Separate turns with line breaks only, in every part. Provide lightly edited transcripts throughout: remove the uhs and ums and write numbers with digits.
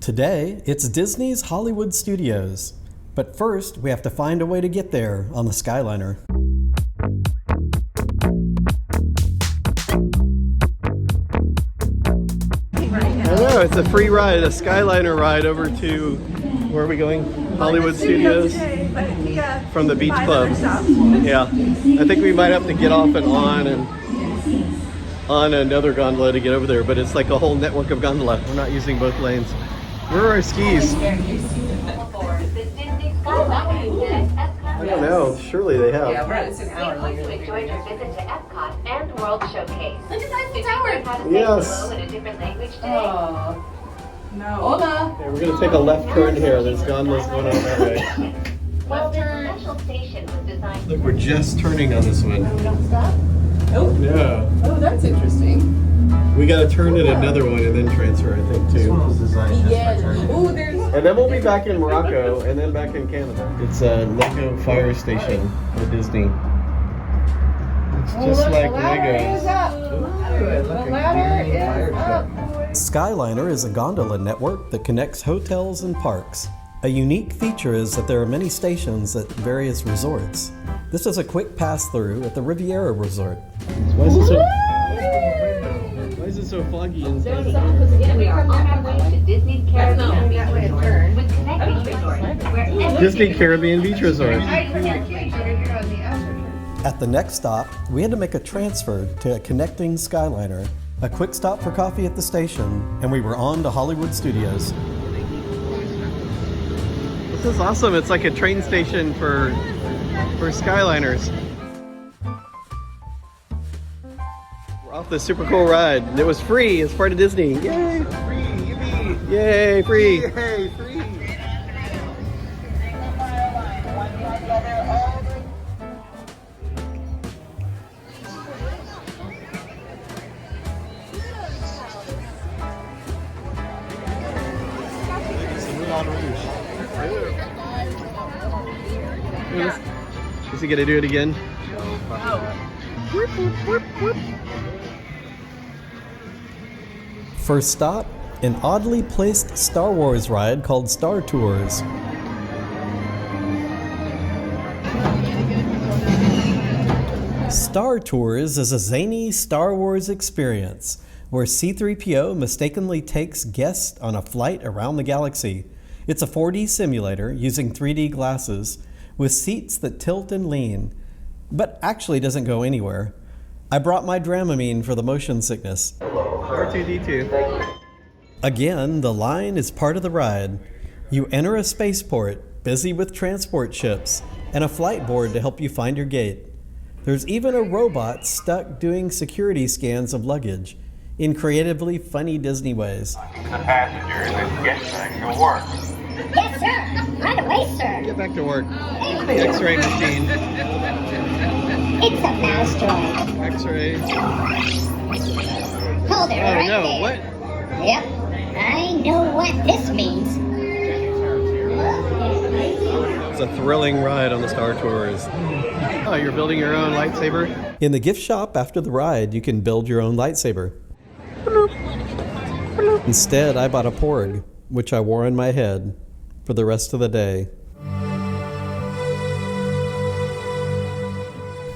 Today, it's Disney's Hollywood Studios. But first, we have to find a way to get there on the Skyliner. Hello, it's a free ride, a Skyliner ride over to, where are we going? Hollywood Studios? From the Beach Club. Yeah, I think we might have to get off and on another gondola to get over there, but it's like a whole network of gondola. We're not using both lanes. Where are our skis? I don't know. Surely they have.
Yeah, it's an hour later. We enjoyed your visit to Epcot and World Showcase. Look at that tower.
Yes.
In a different language today.
Oh. No. Hola.
Okay, we're gonna take a left turn here. There's gondolas going on that way.
Well, this special station was designed.
Look, we're just turning on this one.
We don't stop.
Oh.
Yeah.
Oh, that's interesting.
We gotta turn at another one and then transfer, I think, too.
Yeah. Oh, there's.
And then we'll be back in Morocco and then back in Canada. It's a Lego fire station for Disney. It's just like Legos.
The ladder is up.
Skyliner is a gondola network that connects hotels and parks. A unique feature is that there are many stations at various resorts. This is a quick pass-through at the Riviera Resort. Why is it so foggy inside the door?
We are on our way to Disney's Caribbean Beach Resort with connecting resorts where
Disney Caribbean Beach Resort. At the next stop, we had to make a transfer to a connecting Skyliner, a quick stop for coffee at the station, and we were on to Hollywood Studios. This is awesome. It's like a train station for Skyliners. We're off this super cool ride. It was free. It's part of Disney. Yay!
Free, yippee!
Yay, free!
Yay, free!
Is he gonna do it again? First stop, an oddly placed Star Wars ride called Star Tours. Star Tours is a zany Star Wars experience where C-3PO mistakenly takes guests on a flight around the galaxy. It's a 4D simulator using 3D glasses with seats that tilt and lean, but actually doesn't go anywhere. I brought my Dramamine for the motion sickness. R2-D2. Again, the line is part of the ride. You enter a spaceport busy with transport ships and a flight board to help you find your gate. There's even a robot stuck doing security scans of luggage in creatively funny Disney ways.
The passengers is getting back to work.
Yes, sir. Right away, sir.
Get back to work. The X-ray machine.
It's a mouse droid.
X-ray.
Hold it
Oh
right
no,
there.
what?
Yep. I know what this means.
It's a thrilling ride on the Star Tours. Oh, you're building your own lightsaber? In the gift shop after the ride, you can build your own lightsaber. Instead, I bought a porg, which I wore on my head for the rest of the day.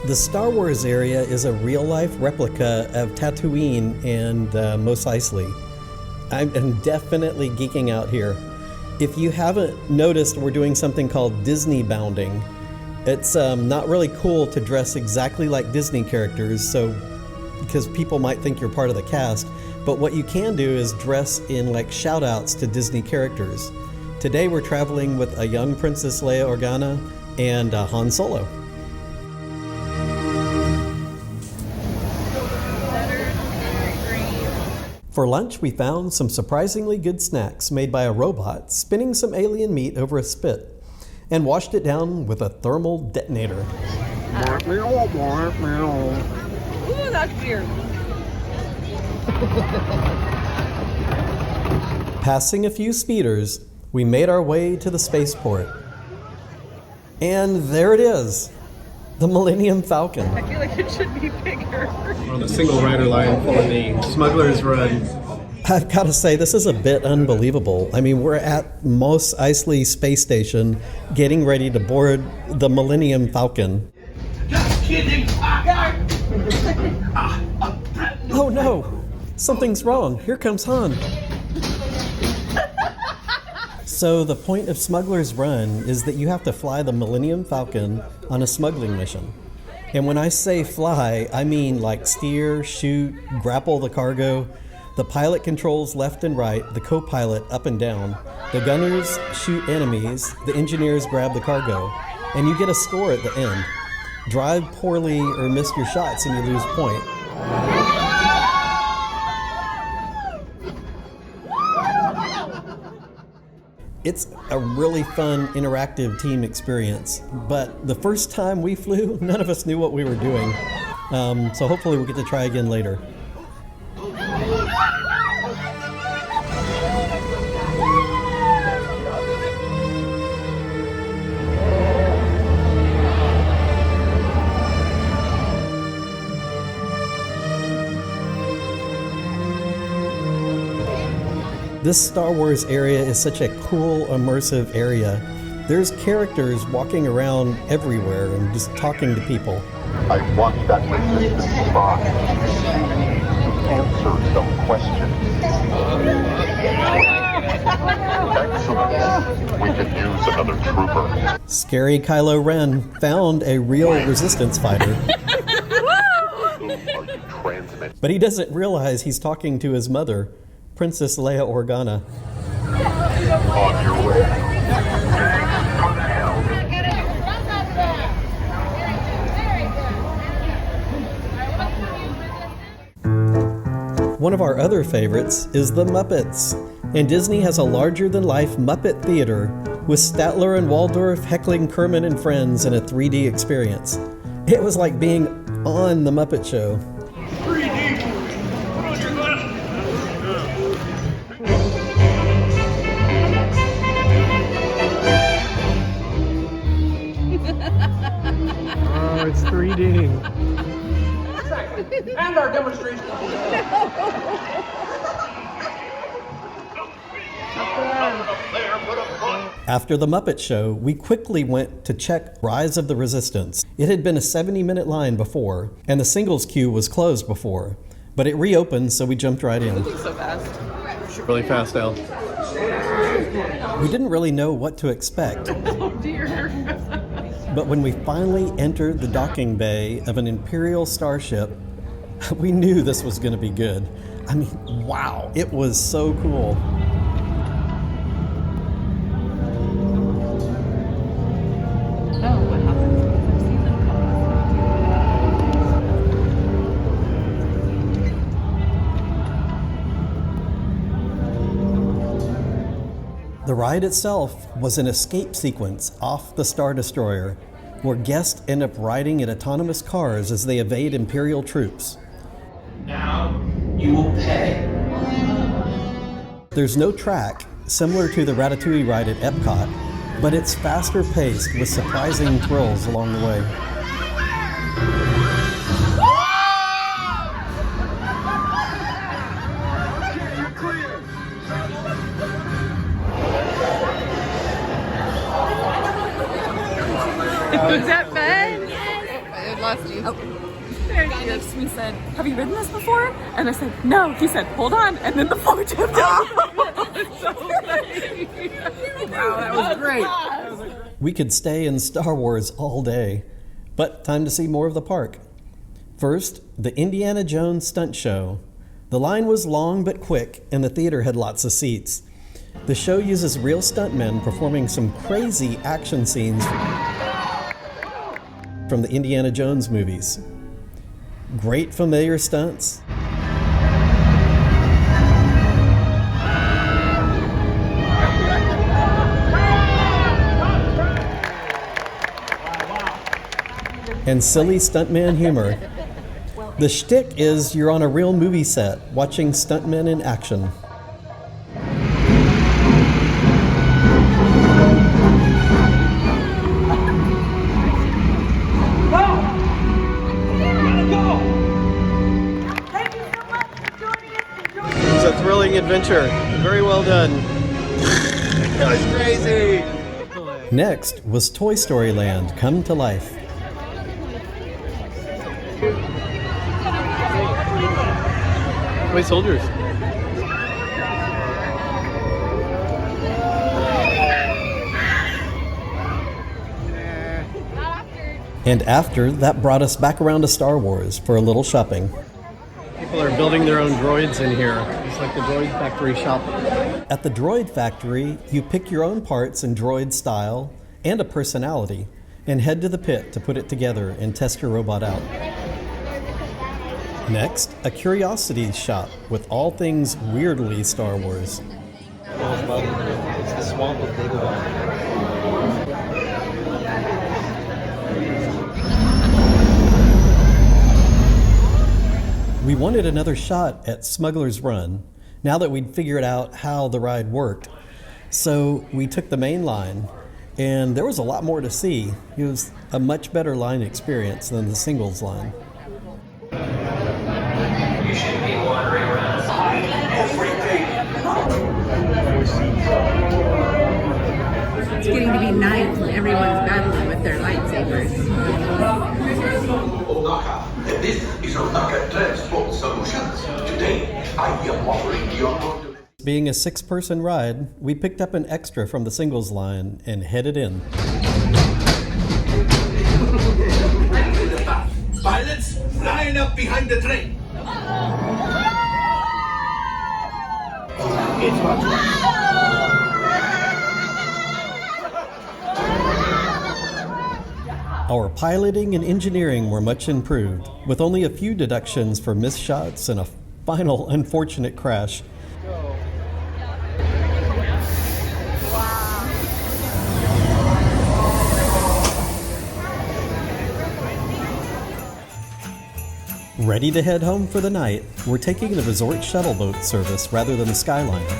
The Star Wars area is a real-life replica of Tatooine and Mos Eisley. I'm definitely geeking out here. If you haven't noticed, we're doing something called Disney bounding. It's not really cool to dress exactly like Disney characters, because people might think you're part of the cast, but what you can do is dress in like shout-outs to Disney characters. Today we're traveling with a young Princess Leia Organa and Han Solo. For lunch, we found some surprisingly good snacks made by a robot spinning some alien meat over a spit and washed it down with a thermal detonator.
Ooh, that's weird.
Passing a few speeders, we made our way to the spaceport. And there it is, the Millennium Falcon.
I feel like it should be bigger.
On the single rider line for the Smuggler's Run. I've got to say, this is a bit unbelievable. I mean, we're at Mos Eisley Space Station getting ready to board the Millennium Falcon.
Just kidding.
Oh no! Something's wrong. Here comes Han. So the point of Smuggler's Run is that you have to fly the Millennium Falcon on a smuggling mission. And when I say fly, I mean like steer, shoot, grapple the cargo. The pilot controls left and right, the co-pilot up and down. The gunners shoot enemies, the engineers grab the cargo. And you get a score at the end. Drive poorly or miss your shots and you lose point. It's a really fun, interactive team experience. But the first time we flew, none of us knew what we were doing. So hopefully we'll get to try again later. This Star Wars area is such a cool, immersive area. There's characters walking around everywhere and just talking to people.
I want that resistance spot. Answer some questions. Excellent. We could use another trooper.
Scary Kylo Ren found a real resistance fighter. But he doesn't realize he's talking to his mother, Princess Leia Organa.
On your way.
One of our other favorites is the Muppets. And Disney has a larger-than-life Muppet theater with Statler and Waldorf heckling Kermit and friends in a 3D experience. It was like being on the Muppet Show.
3D. Put on your glasses.
Oh, it's 3D.
And our demonstration.
After the Muppet Show, we quickly went to check Rise of the Resistance. It had been a 70-minute line before, and the singles queue was closed before. But it reopened, so we jumped right in.
So fast.
Really fast, Al.
We didn't really know what to expect.
Oh dear.
But when we finally entered the docking bay of an Imperial starship, we knew this was going to be good. I mean, wow, it was so cool. The ride itself was an escape sequence off the Star Destroyer, where guests end up riding in autonomous cars as they evade Imperial troops.
Now you will pay.
There's no track, similar to the Ratatouille ride at Epcot, but it's faster paced with surprising thrills along the way.
Was that Ben? I lost you.
Guy next to me said, "Have you ridden this before?" And I said, "No." He said, "Hold on," and then the floor tipped out.
Wow, that was great.
We could stay in Star Wars all day, but time to see more of the park. First, the Indiana Jones stunt show. The line was long but quick, and the theater had lots of seats. The show uses real stuntmen performing some crazy action scenes from the Indiana Jones movies. Great familiar stunts. And silly stuntman humor. The shtick is you're on a real movie set watching stuntmen in action.
It was a thrilling adventure. adventure. Very well done. That was crazy.
Next was Toy Story Land come to life.
Toy soldiers.
And after, that brought us back around to Star Wars for a little shopping.
People are building their own droids in here. It's like the Droid Factory shop.
At the Droid Factory, you pick your own parts in droid style and a personality, and head to the pit to put it together and test your robot out. Next, a curiosity shop with all things weirdly Star Wars.
It's the swamp of Dagobah.
We wanted another shot at Smuggler's Run, now that we'd figured out how the ride worked. So we took the main line, and there was a lot more to see. It was a much better line experience than the singles line.
You should be wandering around.
It's getting to be night and everyone's battling with their lightsabers.
Onaka, and this is Onaka Transport Solutions. Today, I am offering your...
Being a 6-person ride, we picked up an extra from the singles line and headed in.
Pilots, line up behind the train.
Our piloting and engineering were much improved, with only a few deductions for missed shots and a final unfortunate crash. Ready to head home for the night, we're taking the resort shuttle boat service rather than the Skyliner.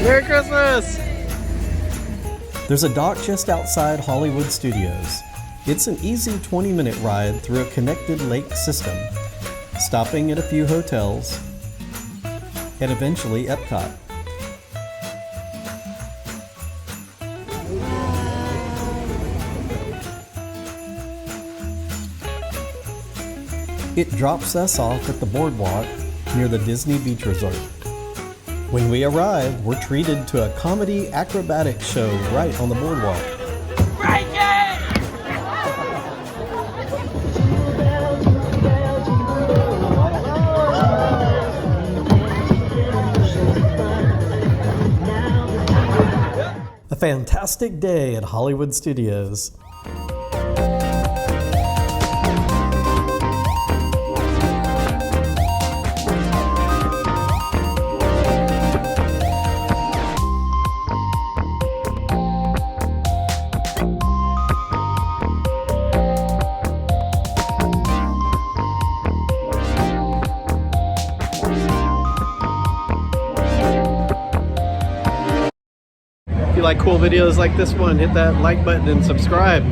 Merry Christmas!
There's a dock just outside Hollywood Studios. It's an easy 20-minute ride through a connected lake system, stopping at a few hotels, and eventually Epcot. It drops us off at the boardwalk near the Disney Beach Resort. When we arrive, we're treated to a comedy acrobatic show right on the boardwalk.
Break it!
A fantastic day at Hollywood Studios.
If you like cool videos like this one, hit that like button and subscribe.